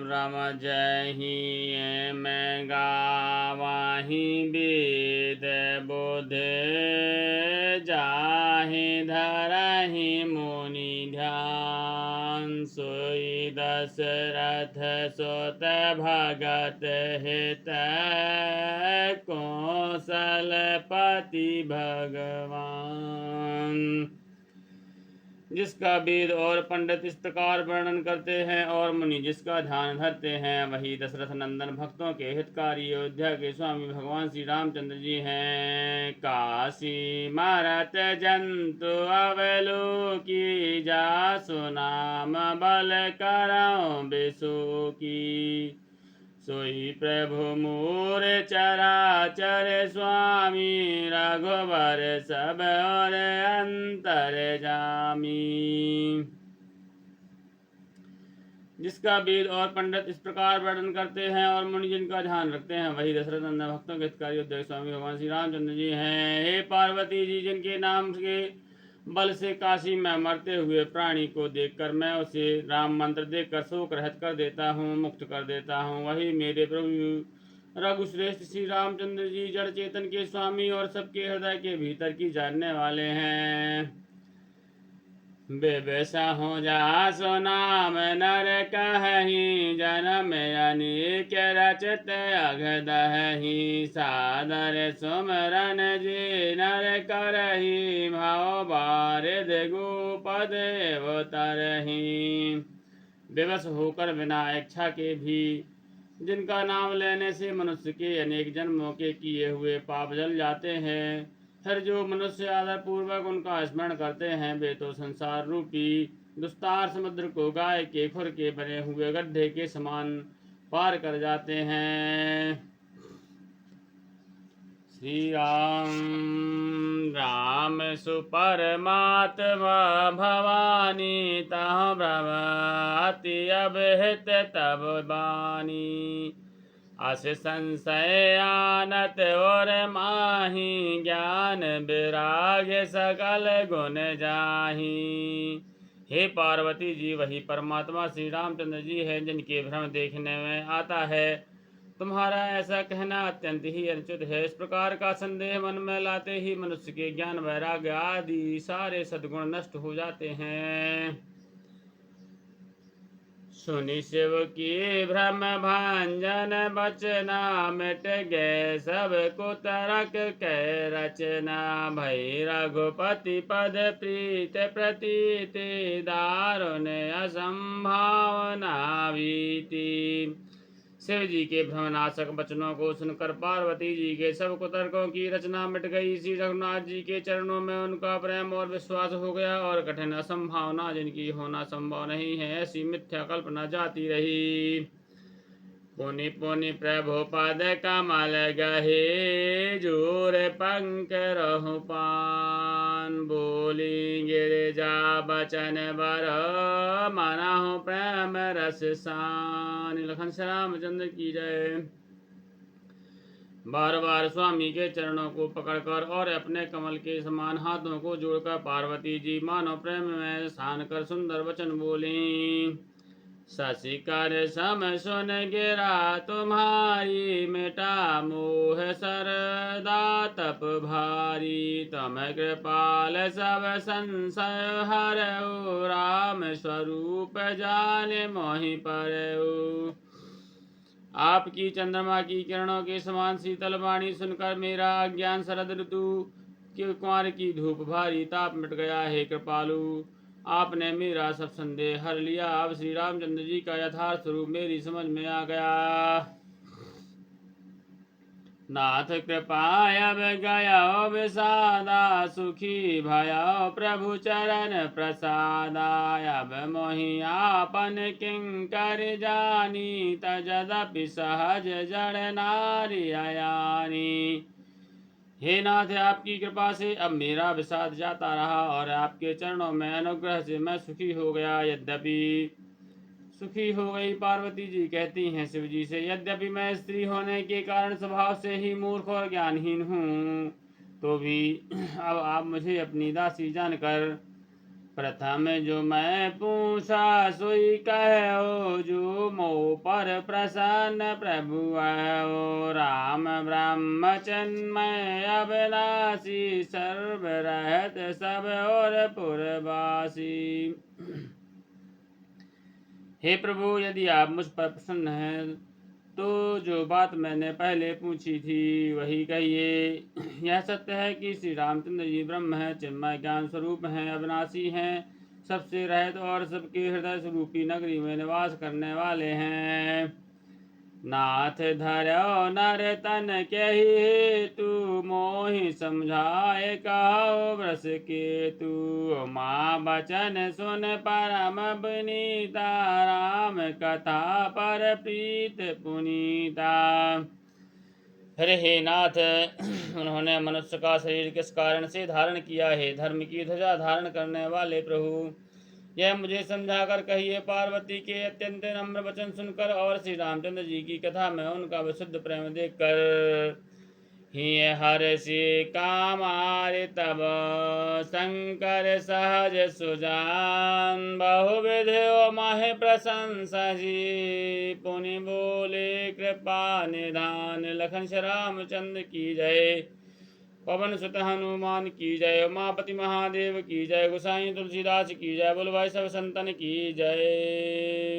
रम जही मैं गावाही वेद बोधे जाहि धरहि मुनि ध्यान सोई दशरथ सोत भगत हित कौशलपति भगवान। जिसका वेद और पंडित इस प्रकार वर्णन करते हैं और मुनि जिसका ध्यान धरते हैं, वही दशरथ नंदन भक्तों के हितकारी अयोध्या के स्वामी भगवान श्री रामचंद्र जी हैं। काशी मारत जंतु अवलोकी जासु नाम बल करौ बिसु की सोई प्रभु मोर चराचर स्वामी रघुवर सब और अंतर जामी। जिसका वेद और पंडित इस प्रकार वर्णन करते हैं और मुनि जिनका ध्यान रखते हैं, वही दशरथ नंदन भक्तों के हितकारी अयोध्या स्वामी भगवान श्री रामचंद्र जी हैं। हे पार्वती जी, जिनके नाम के बल से काशी में मरते हुए प्राणी को देखकर मैं उसे राम मंत्र देकर शोक रहित कर देता हूँ, मुक्त कर देता हूँ, वही मेरे प्रभु रघुश्रेष्ठ श्री रामचंद्र जी जड़ चेतन के स्वामी और सबके हृदय के भीतर की जानने वाले हैं। बेबसा हो जासो नाम नर कहही जन्म अनेक रचत अघदही सादर सुमरन जी नर करही भाव बारिद गोपद तरही। बेबस होकर बिना इच्छा के भी जिनका नाम लेने से मनुष्य के अनेक जन्मों के किए हुए पाप जल जाते हैं, फिर जो मनुष्य आदर पूर्वक उनका स्मरण करते हैं, वे तो संसार रूपी दुस्तार समुद्र को गाय के खुर के बने हुए गड्ढे के समान पार कर जाते हैं। श्री राम राम सुपरमात्मा भवानी तह ब्रह्मति अभिहित तब बानी अस संशय आनत और माही ज्ञान विराग सकल गुण जाही। हे पार्वती जी, वही परमात्मा श्री रामचंद्र जी हैं जिनके भ्रम देखने में आता है। तुम्हारा ऐसा कहना अत्यंत ही अनुचित है। इस प्रकार का संदेह मन में लाते ही मनुष्य के ज्ञान वैराग्य आदि सारे सद्गुण नष्ट हो जाते हैं। सुनि शिव की भ्रम भांजन बचना मिट गए सब कुतरक कै रचना भई रघुपति पद प्रीत प्रतीति दारुण असंभावना बीती। शिव जी के भ्रमनाशक वचनों को सुनकर पार्वती जी के सब कुतर्कों की रचना मिट गई। श्री रघुनाथ जी के चरणों में उनका प्रेम और विश्वास हो गया और कठिन असंभावना जिनकी होना संभव नहीं है, ऐसी मिथ्या कल्पना जाती रही। पुनि पुनि प्रभु पद कमल गहे जोर पंक रहु पान बोली गिरिजा बचन बर मनहु प्रेम रस सान। लखन श्री रामचंद्र की जय। बार बार स्वामी के चरणों को पकड़कर और अपने कमल के समान हाथों को जोड़कर पार्वती जी मानो प्रेम में सान कर सुंदर वचन बोली। शशिकर सम सुन गिरा तुम्हारी मिटा मोह सरदा तप भारी तम कृपाल सब संशय हरऊ राम स्वरूप जाने मोहि परऊ। आपकी चंद्रमा की किरणों के समान शीतल वाणी सुनकर मेरा अज्ञान शरद ऋतु के कुमार की धूप भारी ताप मिट गया है। कृपालु, आपने मेरा सब संदेह हर लिया। अब श्री रामचंद्र जी का यथार्थ स्वरूप मेरी समझ में आ गया। नाथ कृपा अब गया विषादा सुखी भयो प्रभु चरण प्रसादा। अब मोहि आपन किंकर जानी तजदपि सहज जड़ नारी अयानी। हे नाथ, आपकी कृपा से अब मेरा विषाद जाता रहा और आपके चरणों में अनुग्रह से मैं सुखी हो गया। यद्यपि सुखी हो गई। पार्वती जी कहती हैं शिव जी से, यद्यपि मैं स्त्री होने के कारण स्वभाव से ही मूर्ख और ज्ञानहीन हूँ, तो भी अब आप मुझे अपनी दासी जानकर प्रथम जो मैं पूछा सोई कहो, जो मोह पर प्रसन्न प्रभु हो। राम ब्रह्म चिन्मय अविनाशी, सर्व रहत सब और पुरवासी। हे प्रभु, यदि आप मुझ पर प्रसन्न हैं तो जो बात मैंने पहले पूछी थी वही कहिए। यह सत्य है कि श्री रामचंद्र जी ब्रह्म हैं, चिन्मय ज्ञान स्वरूप हैं, अविनाशी हैं, सबसे रहित और सबके हृदय स्वरूपी नगरी में निवास करने वाले हैं। नाथ धर्यो नर तन कहि हेतु, मोहि समझाए कहो व्रस केतु। माँ बचन सुन परम विनीता, राम कथा पर प्रीत पुनीता। फिर हे नाथ, उन्होंने मनुष्य का शरीर किस कारण से धारण किया है? धर्म की ध्वजा धारण करने वाले प्रभु, यह मुझे समझाकर कहिए। पार्वती के अत्यंत नम्र वचन सुनकर और श्री रामचंद्र जी की कथा में उनका विशुद्ध प्रेम देखकर ही हर्षि कामारि तब शंकर सहज सुजान। बहुविध माहे प्रशंसा जी, पुनि बोले कृपा निधान। लखन श्री रामचंद्र की जय, पवन सुत हनुमान की जय, उमापति महादेव की जय, गोसाई तुलसीदास की जय, बोलो भाई सब संतन की जय।